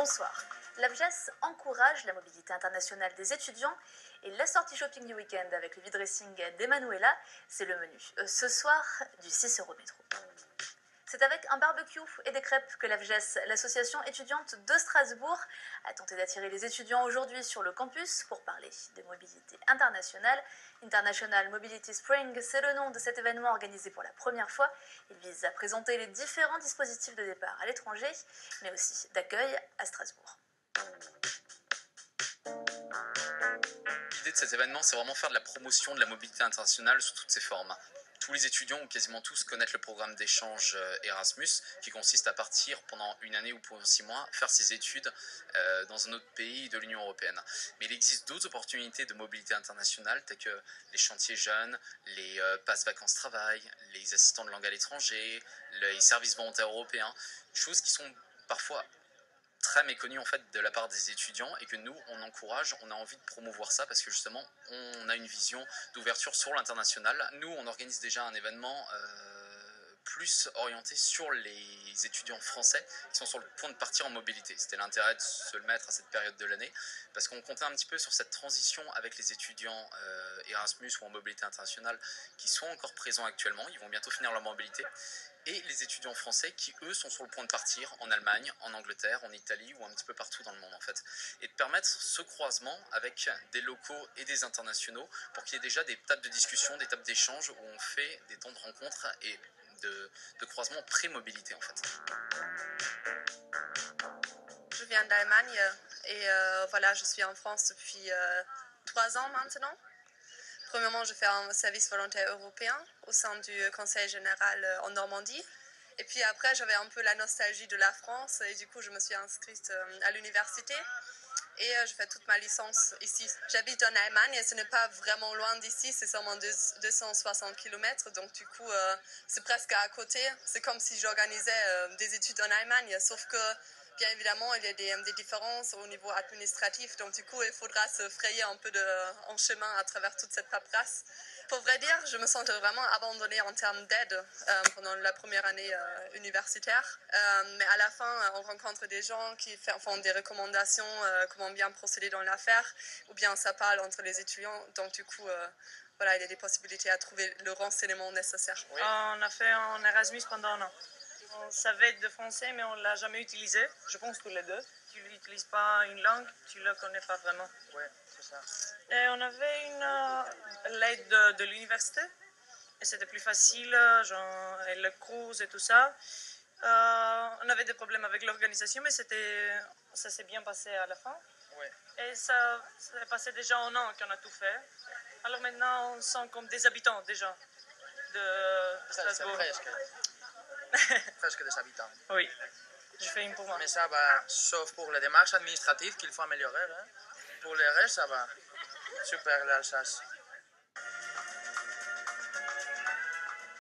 Bonsoir. L'AFGES encourage la mobilité internationale des étudiants et la sortie shopping du week-end avec le V-Dressing d'Emanuela, c'est le menu. Ce soir, du 6 € métro. C'est avec un barbecue et des crêpes que l'AFGES, l'association étudiante de Strasbourg, a tenté d'attirer les étudiants aujourd'hui sur le campus pour parler de mobilité internationale. International Mobility Spring, c'est le nom de cet événement organisé pour la première fois. Il vise à présenter les différents dispositifs de départ à l'étranger, mais aussi d'accueil à Strasbourg. L'idée de cet événement, c'est vraiment faire de la promotion de la mobilité internationale sous toutes ses formes. Tous les étudiants, ou quasiment tous, connaissent le programme d'échange Erasmus, qui consiste à partir pendant une année ou pour 6 mois, faire ses études dans un autre pays de l'Union européenne. Mais il existe d'autres opportunités de mobilité internationale, telles que les chantiers jeunes, les passes vacances-travail, les assistants de langue à l'étranger, les services volontaires européens, choses qui sont parfois très méconnu en fait de la part des étudiants et que nous on encourage, on a envie de promouvoir ça parce que justement on a une vision d'ouverture sur l'international. Nous on organise déjà un événement plus orienté sur les étudiants français qui sont sur le point de partir en mobilité. C'était l'intérêt de se le mettre à cette période de l'année parce qu'on comptait un petit peu sur cette transition avec les étudiants Erasmus ou en mobilité internationale qui sont encore présents actuellement, ils vont bientôt finir leur mobilité, et les étudiants français qui, eux, sont sur le point de partir en Allemagne, en Angleterre, en Italie ou un petit peu partout dans le monde, en fait. Et de permettre ce croisement avec des locaux et des internationaux pour qu'il y ait déjà des tables de discussion, des tables d'échange où on fait des temps de rencontre et de croisement pré-mobilité, en fait. Je viens d'Allemagne et voilà, je suis en France depuis 3 ans maintenant. Premièrement, je fais un service volontaire européen au sein du Conseil général en Normandie. Et puis après, j'avais un peu la nostalgie de la France et du coup, je me suis inscrite à l'université. Et je fais toute ma licence ici. J'habite en Allemagne et ce n'est pas vraiment loin d'ici, c'est seulement 260 km. Donc du coup, c'est presque à côté. C'est comme si j'organisais des études en Allemagne, sauf que bien évidemment, il y a des différences au niveau administratif. Donc du coup, il faudra se frayer un peu en chemin à travers toute cette paperasse. Pour vrai dire, je me sentais vraiment abandonnée en termes d'aide pendant la première année universitaire. Mais à la fin, on rencontre des gens qui font des recommandations, comment bien procéder dans l'affaire, ou bien ça parle entre les étudiants. Donc du coup, voilà, il y a des possibilités à trouver le renseignement nécessaire. Oui. On a fait un Erasmus pendant un an. On savait de français, mais on ne l'a jamais utilisé. Je pense tous les deux. Tu n'utilises pas une langue, tu ne la connais pas vraiment. Oui, c'est ça. Et on avait l'aide de l'université. Et c'était plus facile, genre, et le cruise et tout ça. On avait des problèmes avec l'organisation, mais ça s'est bien passé à la fin. Oui. Et ça s'est passé déjà un an qu'on a tout fait. Alors maintenant, on sent comme des habitants déjà de Strasbourg. Presque des habitants. Oui, je fais une pour moi. Mais ça va, sauf pour les démarches administratives qu'il faut améliorer. Hein. Pour les restes, ça va. Super l'Alsace.